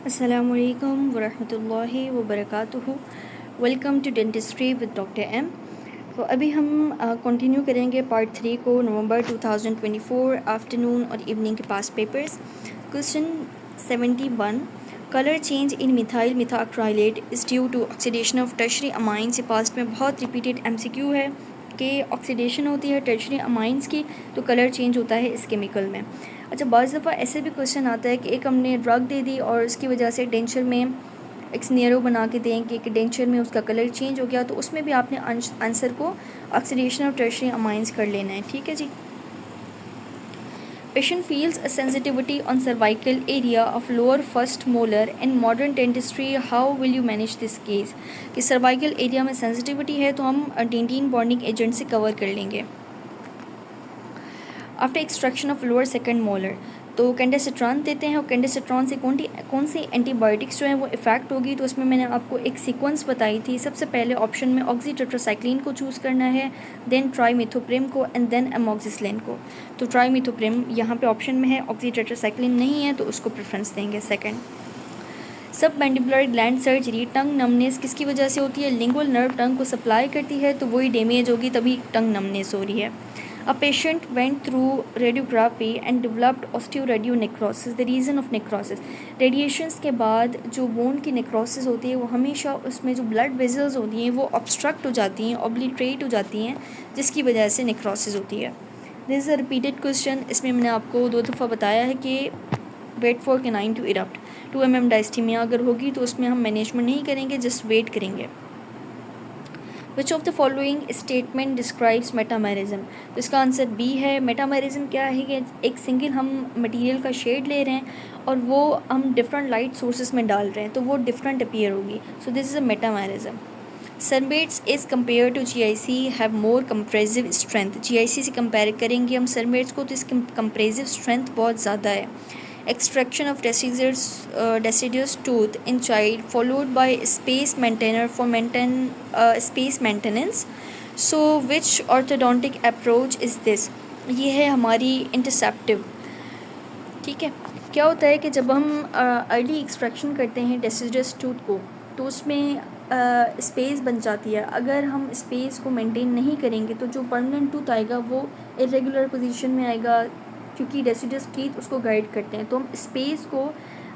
अस्सलामु अलैकुम वरहमतुल्लाहि वबरकातुहू। Welcome to dentistry with doctor M. तो अभी हम कंटिन्यू करेंगे पार्ट 3 को, नवंबर 2024 आफ्टरनून और इवनिंग के पास papers. Question 71, colour change in methyl methacrylate is due to oxidation of tertiary amines. ये पास्ट में बहुत रिपीटेड एमसीक्यू है कि ऑक्सीडेशन होती है टर्शरी अमाइंस की तो कलर चेंज होता है इस केमिकल में। अच्छा, बाज़ दफ़ा ऐसे भी क्वेश्चन आता है कि एक हमने ड्रग दे दी और उसकी वजह से डेंचर में एक सिनेरियो बना के दें कि डेंचर में उसका कलर चेंज हो गया, तो उसमें भी आपने आंसर को ऑक्सीडेशन ऑफ टर्शरी अमाइंस कर लेना है। ठीक है जी। Patient feels a sensitivity on cervical area of lower first molar in modern dentistry. How will you manage this case? कि cervical area में sensitivity है तो हम डेंटिन बॉन्डिंग एजेंट से कवर कर लेंगे। After extraction of lower second molar तो कैंडेसिट्रॉन देते हैं और कैंडेसिट्रॉन से कौन सी एंटीबायोटिक्स जो हैं वो इफ़ेक्ट होगी, तो उसमें मैंने आपको एक सीक्वेंस बताई थी। सबसे पहले ऑप्शन में ऑक्सीटेट्रासाइक्लिन को चूज़ करना है, देन ट्राइमिथोप्रिम को एंड देन अमोक्सिसिलिन को। तो ट्राइमिथोप्रिम यहाँ पे ऑप्शन में है, ऑक्सीटेट्रासाइक्लिन नहीं है तो उसको प्रेफरेंस देंगे। सेकेंड, सब मैंडिबुलर ग्लैंड सर्जरी, टंग नमनेस किसकी वजह से होती है? लिंगुअल नर्व टंग को सप्लाई करती है तो वही डैमेज होगी, तभी टंग नमनेस हो रही है। A patient went through radiography and developed osteoradionecrosis. The reason of necrosis, radiations के बाद जो बोन की नेक्रोसिस होती है वो हमेशा उसमें जो ब्लड वेजल्स होती हैं वो ऑब्स्ट्रक्ट हो जाती हैं, ऑब्लिट्रेट हो जाती हैं, जिसकी वजह से नेक्रोसिस होती है। This is a repeated question. इसमें मैंने आपको 2 दफ़ा बताया है कि wait for canine to erupt. 2 mm diastema अगर होगी तो उसमें हम मैनेजमेंट नहीं करेंगे, जस्ट वेट करेंगे। Which of the following statement describes metamerism? तो इसका आंसर बी है। मेटामेरिज्म क्या है कि एक सिंगल हम मटेरियल का शेड ले रहे हैं और वो हम डिफरेंट लाइट सोर्सेज में डाल रहे हैं तो वो डिफरेंट अपीयर होगी। So this is a metamerism. Cermets is compare to GIC have more compressive strength. GIC से कंपेयर करेंगे हम सनबेड्स को तो इसकी कंप्रेसिव स्ट्रेंथ बहुत ज़्यादा है। Extraction of deciduous tooth in child followed by space maintainer for space maintenance. So which orthodontic approach is this? ये है हमारी इंटरसेप्टिव। ठीक है, क्या होता है कि जब हम अर्ली एक्सट्रैक्शन करते हैं डेसिडस टूथ को तो उसमें स्पेस बन जाती है। अगर हम स्पेस को मेंटेन नहीं करेंगे तो जो परमानेंट टूथ आएगा वो इरेगुलर पोजीशन में आएगा, क्योंकि डेसिडस टीथ उसको गाइड करते हैं। तो हम स्पेस को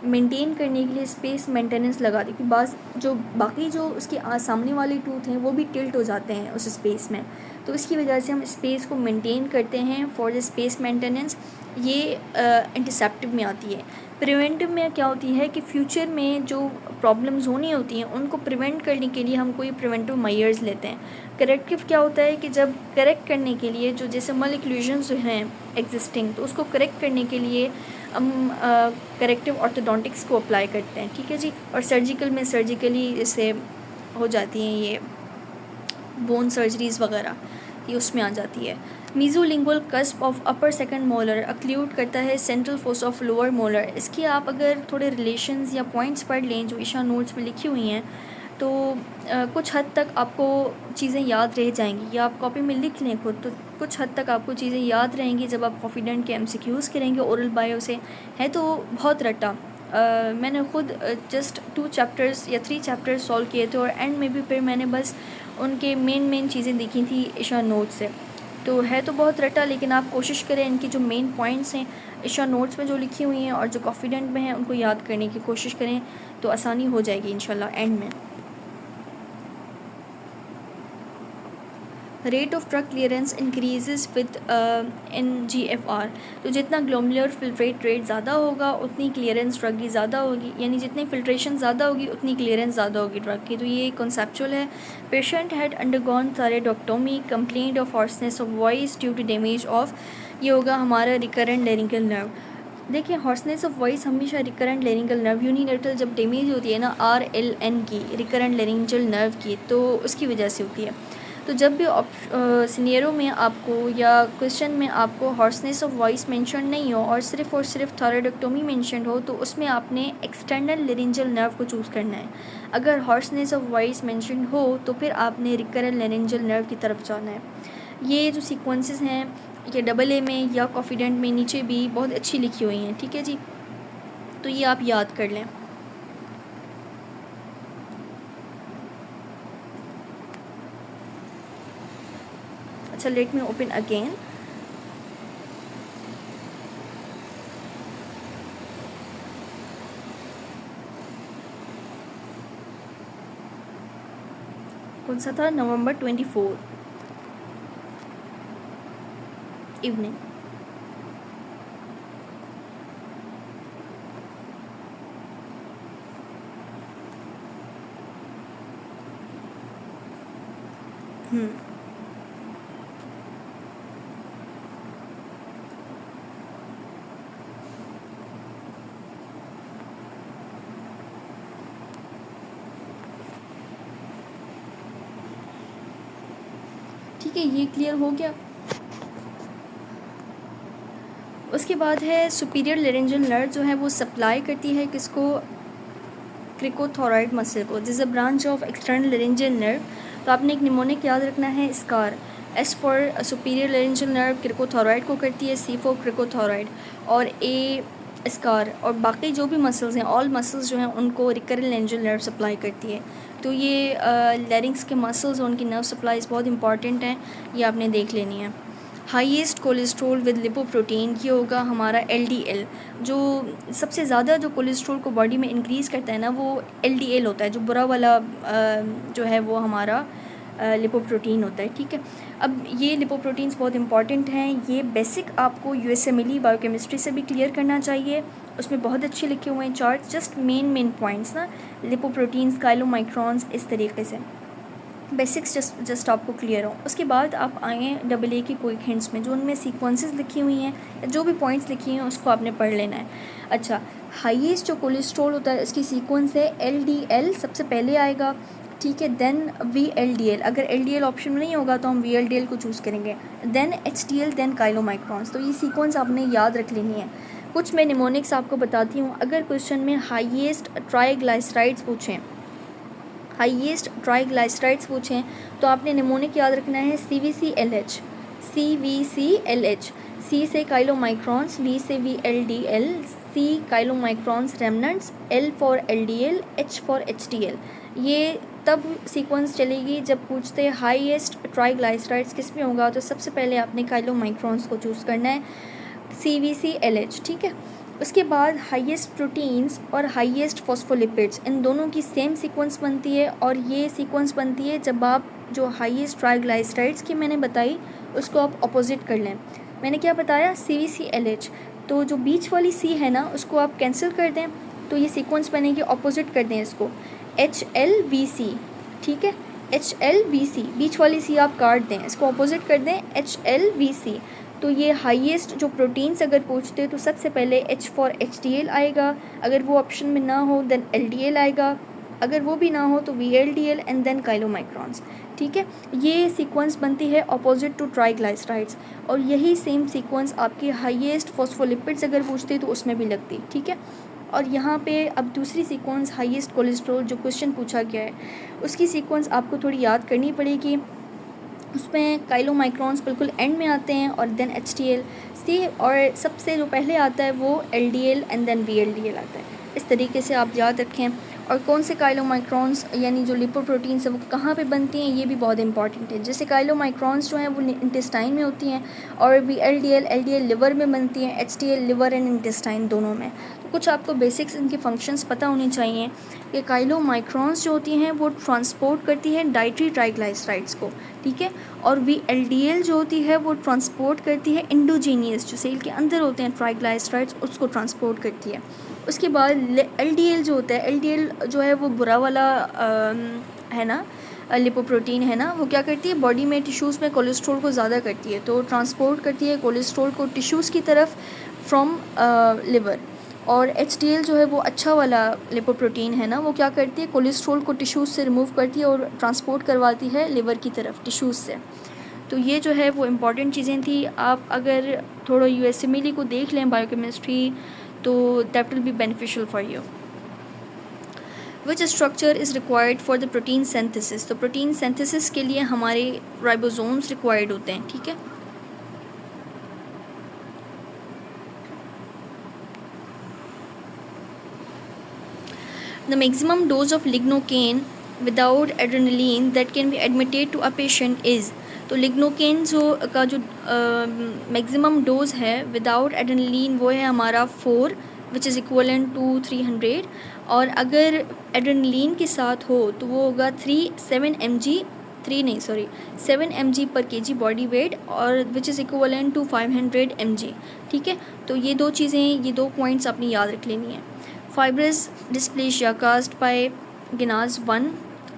मेंटेन करने के लिए स्पेस मेंटेनेंस लगा दी कि बाकी जो उसके सामने वाले टूथ हैं वो भी टिल्ट हो जाते हैं उस स्पेस में, तो इसकी वजह से हम स्पेस को मेंटेन करते हैं फॉर द स्पेस मेंटेनेंस। ये इंटरसेप्टिव में आती है। प्रिवेंटिव में क्या होती है कि फ्यूचर में जो प्रॉब्लम्स होनी होती हैं उनको प्रिवेंट करने के लिए हम कोई प्रिवेंटिव मेजर्स लेते हैं। करेक्टिव क्या होता है कि जब करेक्ट करने के लिए जो जैसे मलिक्यूलेशंस जो हैं एग्जिस्टिंग, तो उसको करेक्ट करने के लिए हम करेक्टिव ऑर्थोडोंटिक्स को अप्लाई करते हैं। ठीक है जी। और सर्जिकल में सर्जिकली जैसे हो जाती हैं ये बोन सर्जरीज़ वगैरह, ये उसमें आ जाती है। Mesiolingual cusp of upper second molar occlude करता है central fossa of lower molar. इसकी आप अगर थोड़े रिलेशंस या पॉइंट्स पढ़ लें जो ईशा नोट्स में लिखी हुई हैं तो कुछ हद तक आपको चीज़ें याद रह जाएंगी, या आप कॉपी में लिख लें खुद, तो कुछ हद तक आपको चीज़ें याद रहेंगी जब आप कॉन्फिडेंट के MCQs करेंगे ओरल बायो से। है तो बहुत रट्टा। मैंने खुद जस्ट 2 चैप्टर्स या 3 चैप्टर्स सॉल्व किए थे और एंड में भी फिर मैंने बस उनके मेन चीज़ें देखी थी ईशा नोट्स से। तो है तो बहुत रट्टा, लेकिन आप कोशिश करें इनकी जो मेन पॉइंट्स हैं ईशा नोट्स में जो लिखी हुई हैं और जो कॉन्फिडेंट में हैं उनको याद करने की कोशिश करें, तो आसानी हो जाएगी इंशाल्लाह एंड में। Rate of drug clearance increases with NGFR। तो जितना ग्लोमुलर फिल्ट्रेट रेट ज़्यादा होगा उतनी क्लियरेंस ड्रग की ज़्यादा होगी, यानी जितनी फिल्ट्रेशन ज़्यादा होगी उतनी क्लियरेंस ज़्यादा होगी ड्रग की। तो ये कॉन्सेप्चुअल है। Patient had undergone thyroidectomy, complaint of hoarseness of voice due to damage of, ये होगा हमारा रिकरेंट लेरिंगल नर्व। देखिए, हॉर्सनेस ऑफ वॉइस हमेशा रिकरेंट लेरिंगल नर्व यूनिलेटरल जब डैमेज होती है ना RLN की, रिकरेंट लेरिंगल नर्व की, तो उसकी वजह से होती है। तो जब भी सिनेरियो में आपको या क्वेश्चन में आपको हॉर्सनेस ऑफ वॉइस मेंशन नहीं हो और सिर्फ थायरॉइडेक्टोमी मेंशन हो तो उसमें आपने एक्सटर्नल लेरिंजल नर्व को चूज़ करना है। अगर हॉर्सनेस ऑफ वॉइस मेंशन हो तो फिर आपने रिकरेंट लेरिंजल नर्व की तरफ जाना है। ये जो सीक्वेंसेस हैं ये AA में या कॉन्फिडेंट में नीचे भी बहुत अच्छी लिखी हुई हैं। ठीक है जी, तो ये आप याद कर लें। अच्छा, लेट मी ओपन अगेन। कौन सा था? November 24 evening. ठीक है, ये क्लियर हो गया। उसके बाद है सुपीरियर लेरेंजियल नर्व, जो है वो सप्लाई करती है किसको? क्रिकोथोरॉइड मसल को। This a branch of external laryngeal nerve. तो आपने एक निमोनिक याद रखना है, scar. S for superior laryngeal nerve cricothyroid को करती है, सी फॉर क्रिकोथोरॉइड, और ए स्कार। और बाकी जो भी मसल्स हैं, ऑल मसल्स जो हैं उनको रिकरल लेरेंजियल नर्व सप्लाई करती है। तो ये लैरिंग्स के मसल्स, उनकी नर्व सप्लाईज बहुत इंपॉर्टेंट हैं, ये आपने देख लेनी है। हाईएस्ट कोलेस्ट्रोल विद लिपोप्रोटीन, ये होगा हमारा एलडीएल। जो सबसे ज़्यादा जो कोलेस्ट्रोल को बॉडी में इंक्रीज़ करता है ना, वो एलडीएल होता है, जो बुरा वाला जो है वो हमारा लिपोप्रोटीन होता है। ठीक है, अब ये लिपोप्रोटीन्स बहुत इंपॉर्टेंट हैं। ये बेसिक आपको यूएसएमएल बायोकेमिस्ट्री से भी क्लियर करना चाहिए, उसमें बहुत अच्छे लिखे हुए हैं चार्ट, जस्ट मेन पॉइंट्स ना, लिपोप्रोटीन्स, काइलोमाइक्रॉन्स, इस तरीके से बेसिक्स जस्ट आपको क्लियर हो। उसके बाद आप आएँ AA की कोई हिंट्स में, जो उनमें सीक्वेंसेस लिखी हुई हैं या जो भी पॉइंट्स लिखी हैं उसको आपने पढ़ लेना है। अच्छा, हाईएस्ट जो कोलेस्ट्रॉल होता है इसकी सीक्वेंस है LDL सबसे पहले आएगा, ठीक है, देन VLDL। अगर LDL ऑप्शन में नहीं होगा तो हम VLDL को चूज़ करेंगे, देन HDL, देन काइलोमाइक्रॉन्स। तो ये सीक्वेंस आपने याद रख लेनी है। कुछ मैं निमोनिक्स आपको बताती हूँ। अगर क्वेश्चन में हाईएस्ट ट्राइग्लाइसराइड्स पूछें, हाईएस्ट ट्राइग्लाइसराइड्स पूछें, तो आपने निमोनिक याद रखना है CVCLH, CVCLH। C से काइलोमाइक्रॉन्स, V से VLDL, C chylomicrons remnants, L for LDL, H for HDL। ये तब सीक्वेंस चलेगी जब पूछते हैं हाईएस्ट ट्राइग्लाइसराइड्स किस में होगा, तो सबसे पहले आपने काइलोमाइक्रॉन्स को चूज़ करना है, CVCLH। ठीक है, उसके बाद हाईएस्ट प्रोटीन्स और हाईएस्ट फॉस्फोलिपिड्स, इन दोनों की सेम सीक्वेंस बनती है, और ये सीक्वेंस बनती है जब आप जो हाईएस्ट ट्राइग्लाइसराइड्स की मैंने बताई उसको आप अपोजिट कर लें। मैंने क्या बताया? CVCLH। तो जो बीच वाली C है ना, उसको आप कैंसिल कर दें, तो ये सीक्वेंस बनेगी, अपोजिट कर दें इसको, HLVC। ठीक है, HLVC, बीच वाली C आप काट दें, इसको अपोजिट कर दें, HLVC। तो ये हाईएस्ट जो प्रोटीन्स अगर पूछते तो सबसे पहले H फॉर HDL आएगा, अगर वो ऑप्शन में ना हो देन LDL आएगा, अगर वो भी ना हो तो VLDL एंड देन काइलोमाइक्रॉन्स। ठीक है, ये सीक्वेंस बनती है अपोजिट टू ट्राइग्लाइसराइड्स, और यही सेम सीक्वेंस आपकी हाईएस्ट फॉस्फोलिपिड्स अगर पूछते तो उसमें भी लगती। ठीक है, और यहाँ पे अब दूसरी सीक्वेंस हाईएस्ट कोलेस्ट्रॉल जो क्वेश्चन पूछा गया है उसकी सीक्वेंस आपको थोड़ी याद करनी पड़ेगी। उसमें काइलोमाइक्रॉन्स बिल्कुल एंड में आते हैं, और देन HDL सी, और सबसे जो पहले आता है वो LDL एंड देन VLDL आता है। इस तरीके से आप याद रखें। और कौन से काइलोमाइक्रॉन्स यानी जो लिपोप्रोटीन्स है वो कहाँ पे बनती हैं, ये भी बहुत इंपॉर्टेंट है। जैसे काइलोमाइक्रॉन्स जो हैं वो इंटेस्टाइन में होती हैं, और LDL लिवर में बनती हैं, HDL लिवर एंड इंटेस्टाइन दोनों में। तो कुछ आपको बेसिक्स इनके फंक्शंस पता होनी चाहिए कि काइलोमाइक्रॉन्स जो होती हैं वो ट्रांसपोर्ट करती हैं डाइट्री ट्राइग्लाइसराइड्स को, ठीक है, और VLDL जो होती है वो ट्रांसपोर्ट करती है इंडोजीनियस, जो सेल के अंदर होते हैं ट्राइग्लाइसराइड्स, उसको ट्रांसपोर्ट करती है। उसके बाद LDL जो होता है, LDL जो है वो बुरा वाला है ना, लिपोप्रोटीन है ना, वो क्या करती है बॉडी में टिश्यूज़ में कोलेस्ट्रॉल को ज़्यादा करती है, तो ट्रांसपोर्ट करती है कोलेस्ट्रॉल को टिश्यूज़ की तरफ फ्रॉम लिवर। और HDL जो है वो अच्छा वाला लिपोप्रोटीन है ना, वो क्या करती है कोलेस्ट्रॉल को टिश्यूज़ से रिमूव करती है और ट्रांसपोर्ट करवाती है लिवर की तरफ टिश्यूज़ से। तो ये जो है वो इम्पॉर्टेंट चीज़ें थी। आप अगर थोड़ा USMLE को देख लें बायोकेमिस्ट्री, तो that will be beneficial for you. Which structure is required for the protein synthesis? तो प्रोटीन सिंथेसिस के लिए हमारे राइबोसोम्स रिक्वायर्ड होते हैं। ठीक है, the maximum dose of lignocaine without adrenaline that can be admitted to a patient is. तो lignocaine जो मैक्सिमम डोज है विदाउट एड्रेनलिन वो है हमारा 4 विच इज़ इक्वलेंट टू 300, और अगर एड्रेनलिन के साथ हो तो वो होगा 7 mg पर kg बॉडी वेट, और which is equivalent to 500 mg। ठीक है, तो ये दो चीज़ें, ये दो पॉइंट्स आपने याद रख लेनी है। फाइब्रस डिस्प्लेशिया कास्ट बाय गिनाज 1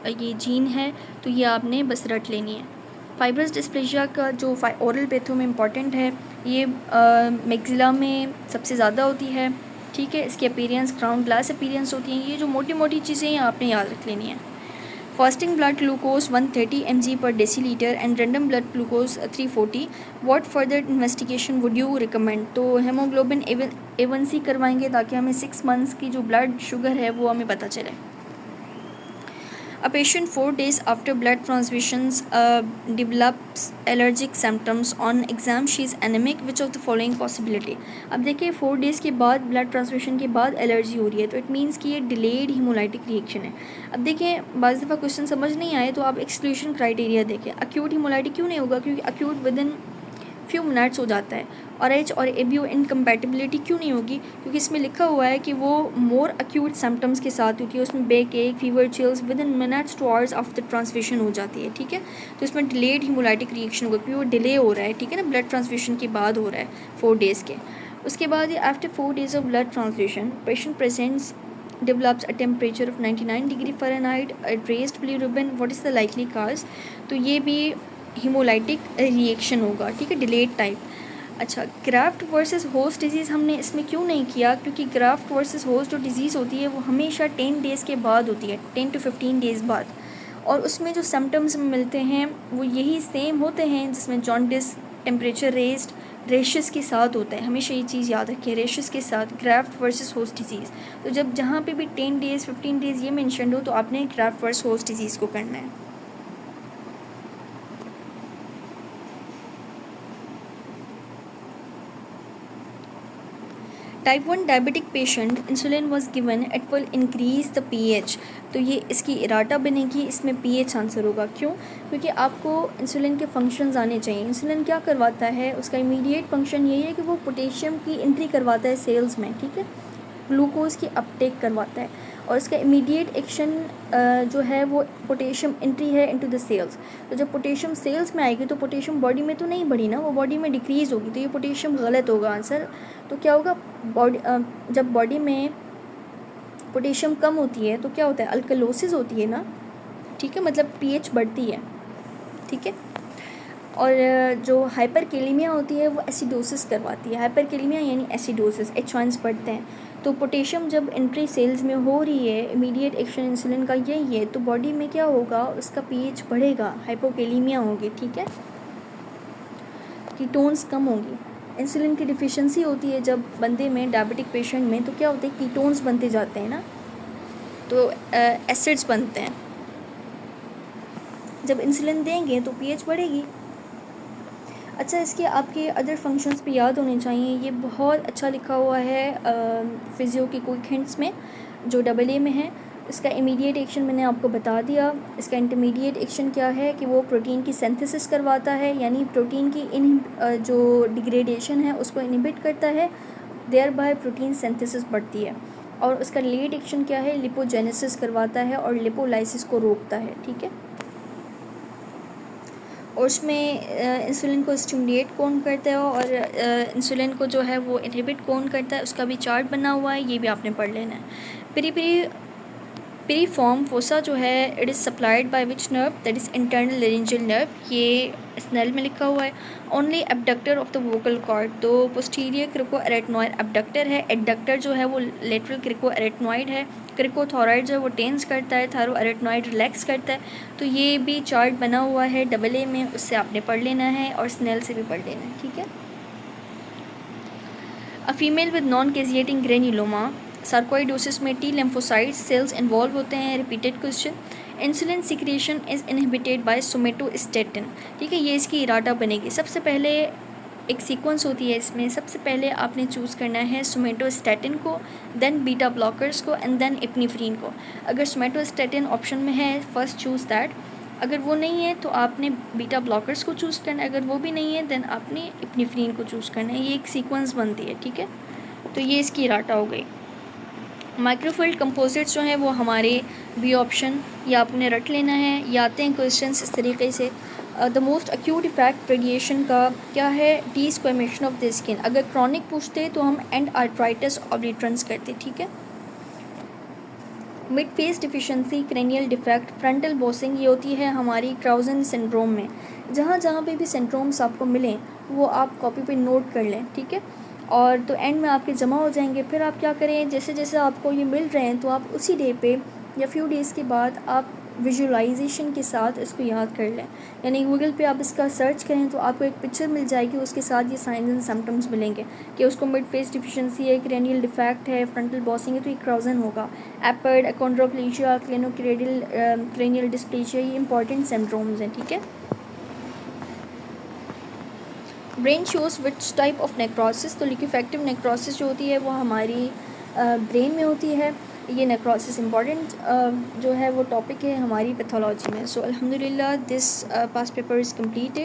ये जीन है, तो ये आपने बस रट लेनी है। फाइब्रस डिस्प्लेशिया का जो ओरल पैथो में इम्पॉर्टेंट है, ये मैक्सिला में सबसे ज़्यादा होती है। ठीक है, इसकी अपीयरेंस क्राउन ग्लास अपीयरेंस होती है। ये जो मोटी मोटी चीज़ें हैं आपने याद रख लेनी है। फास्टिंग ब्लड ग्लूकोज 130 mg पर decilitre and random blood glucose 340। What further investigation would you recommend? तो हेमोग्लोबिन A1C करवाएंगे ताकि हमें 6 मंथ्स की जो ब्लड शुगर है वो हमें पता चले। A patient 4 days after blood transfusions develops allergic symptoms. On exam she is anemic. Which of the following possibility? अब देखिए 4 डेज़ के बाद ब्लड ट्रांसफ्यूशन के बाद एलर्जी हो रही है, तो इट मीन्स कि ये डिलेड हीमोलाइटिक रिएक्शन है। अब देखिए बाज़ दफ़ा क्वेश्चन समझ नहीं आए तो आप एक्सक्लूशन क्राइटेरिया देखें। अक्यूट हीमोलाइटिक क्यों नहीं होगा? क्योंकि acute with in few minutes हो जाता है। और एच और एबीओ इनकम्पैटिबिलिटी क्यों नहीं होगी? क्योंकि इसमें लिखा हुआ है कि वो मोर अक्यूट सिम्टम्स के साथ होती है, उसमें बैक एक, fever, chills with in minutes two hours after transfusion हो जाती है। ठीक है, तो इसमें डिलेड हीमोलाइटिक रिएक्शन होगा क्योंकि वो डिले हो रहा है। ठीक है ना, ब्लड ट्रांसफ्यूशन के बाद हो रहा है 4 डेज़ के। उसके बाद after 4 days of blood transfusion patient presents develops a temperature of 99 degree Fahrenheit, raised bilirubin, what is the likely cause? तो ये भी हीमोलाइटिक रिएक्शन होगा। ठीक है, डिलेड टाइप। अच्छा, ग्राफ्ट वर्सेस होस्ट डिजीज़ हमने इसमें क्यों नहीं किया? क्योंकि ग्राफ्ट वर्सेस होस्ट जो डिज़ीज़ होती है वो हमेशा 10 डेज़ के बाद होती है, 10 to 15 डेज़ बाद, और उसमें जो सिम्टम्स मिलते हैं वो यही सेम होते हैं जिसमें जॉन्डिस, टेम्परेचर रेस्ड, रेशेस के साथ होता है। हमेशा ये चीज़ याद रखिए, रेशेस के साथ ग्राफ्ट वर्सेस होस्ट डिजीज़। तो जब जहाँ पे भी 10 डेज़ 15 डेज़ ये मेंशन हो तो आपने ग्राफ्ट वर्सेस होस्ट डिजीज़ को करना है। Type 1 diabetic patient insulin was given it will increase the pH. तो ये इसकी इराटा बनेगी, इसमें पीएच आंसर होगा। क्यों? क्योंकि आपको इंसुलिन के फंक्शंस आने चाहिए। इंसुलिन क्या करवाता है? उसका इमीडिएट फंक्शन यही है कि वो पोटेशियम की एंट्री करवाता है सेल्स में। ठीक है, ग्लूकोज की अपटेक करवाता है, और इसका इमीडिएट एक्शन जो है वो पोटेशियम एंट्री है इनटू द सेल्स। तो जब पोटेशियम सेल्स में आएगी तो पोटेशियम बॉडी में तो नहीं बढ़ी ना, वो बॉडी में डिक्रीज़ होगी, तो ये पोटेशियम गलत होगा आंसर। तो क्या होगा? जब बॉडी में पोटेशियम कम होती है तो क्या होता है? अल्कलोसिस होती है ना। ठीक है, मतलब पीएच बढ़ती है। ठीक है, और जो हाइपरकेलेमिया होती है वो एसिडोसिस करवाती है। हाइपरकेलेमिया यानी एसिडोसिस, H1s बढ़ते हैं। तो पोटेशियम जब एंट्री सेल्स में हो रही है, इमीडिएट एक्शन इंसुलिन का यही है, तो बॉडी में क्या होगा? उसका पीएच बढ़ेगा, हाइपोकेलेमिया होगी। ठीक है, कीटोन्स कम होंगी। इंसुलिन की डिफिशिएंसी होती है जब बंदे में, डायबिटिक पेशेंट में, तो क्या होते हैं? कीटोन्स बनते जाते हैं ना, तो एसिड्स बनते हैं। जब इंसुलिन देंगे तो पीएच बढ़ेगी। अच्छा, इसके आपके अदर फंक्शंस भी याद होने चाहिए। ये बहुत अच्छा लिखा हुआ है फिजियो के क्विक हिंट्स में जो AA में है। इसका इमीडिएट एक्शन मैंने आपको बता दिया। इसका इंटरमीडिएट एक्शन क्या है कि वो प्रोटीन की सिंथेसिस करवाता है, यानी प्रोटीन की जो डिग्रेडेशन है उसको इनहिबिट करता है, देयर बाय प्रोटीन सिंथेसिस बढ़ती है। और उसका लेट एक्शन क्या है? लिपोजेनेसिस करवाता है और लिपोलाइसिस को रोकता है। ठीक है, और उसमें इंसुलिन को स्टिमुलेट कौन करता है और इंसुलिन को जो है वो इनहिबिट कौन करता है, उसका भी चार्ट बना हुआ है, ये भी आपने पढ़ लेना है। पेरीफॉर्म फोसा जो है it is supplied by which nerve? That is internal laryngeal nerve. ये स्नेल में लिखा हुआ है। Only abductor of the vocal cord, तो पोस्टीरियर क्रिकोएरेटनॉइड एबडक्टर है। एडक्टर जो है वो लेटरल क्रिकोएरेटनॉइड है। क्रिकोथोराइड जो है वो टेंस करता है, थायरोएरेटनॉइड रिलैक्स करता है। तो ये भी चार्ट बना हुआ है AA में, उससे आपने पढ़ लेना है और स्नेल से भी पढ़ लेना है। ठीक है, a female with non caseating granuloma sarcoidosis में T lymphocyte सेल्स इन्वॉल्व होते हैं। Repeated question. Insulin secretion is inhibited by somatostatin. ठीक है, ये इसकी इरादा बनेगी। सबसे पहले एक सीक्वेंस होती है इसमें, सबसे पहले आपने चूज़ करना है सोमेटोस्टेटिन को, देन बीटा ब्लॉकर्स को, एंड देन एपिनेफ्रिन को। अगर सोमेटोस्टेटिन ऑप्शन में है, फर्स्ट चूज़ दैट। अगर वो नहीं है तो आपने बीटा ब्लॉकर्स को चूज़ करना है, अगर वो भी नहीं है देन आपने एपिनेफ्रीन को चूज़ करना है। ये एक सीक्वेंस बनती है, ठीक है। तो ये इसकी राटा हो गई। माइक्रोफिल्ड कंपोजिट्स जो हैं वो हमारे बी ऑप्शन, या आपने रट लेना है, या आते हैं क्वेश्चंस इस तरीके से। The most acute effect radiation का क्या है? Desquamation of the skin. अगर क्रॉनिक पूछते तो हम एंड आर्थराइटिस ऑब्लिटरेंस करते, ठीक है। Mid face deficiency, cranial defect, frontal bossing, ये होती है हमारी क्राउजन सिंड्रोम में। जहाँ जहाँ पे भी सिंड्रोम्स आपको मिलें वो आप कॉपी पे नोट कर लें, ठीक है। और तो एंड में आपके जमा हो जाएंगे। फिर आप क्या करें, जैसे जैसे आपको ये मिल रहे हैं तो आप उसी डे पे या फ्यू डेज़ के बाद आप विजुअलाइजेशन के साथ इसको याद कर लें। यानी गूगल पे आप इसका सर्च करें तो आपको एक पिक्चर मिल जाएगी, उसके साथ ये साइंस एंड सिम्टम्स मिलेंगे कि उसको मिड फेस डिफिशिएंसी है, क्रेनियल डिफेक्ट है, फ्रंटल बॉसिंग है, तो ये क्राउजन होगा। एपर्ड, अकोंड्रोप्लेजिया, क्रेनियल डिस्प्लेजिया, ये इंपॉर्टेंट सिम्टम्स हैं, ठीक है। Brain shows which type of necrosis, तो लिक्विफेक्टिव नेक्रोसिस जो होती है वो हमारी ब्रेन में होती है। ये नेक्रोसिस इंपॉर्टेंट जो है वो टॉपिक है हमारी पैथोलॉजी में। सो अल्हम्दुलिल्लाह this past paper is completed.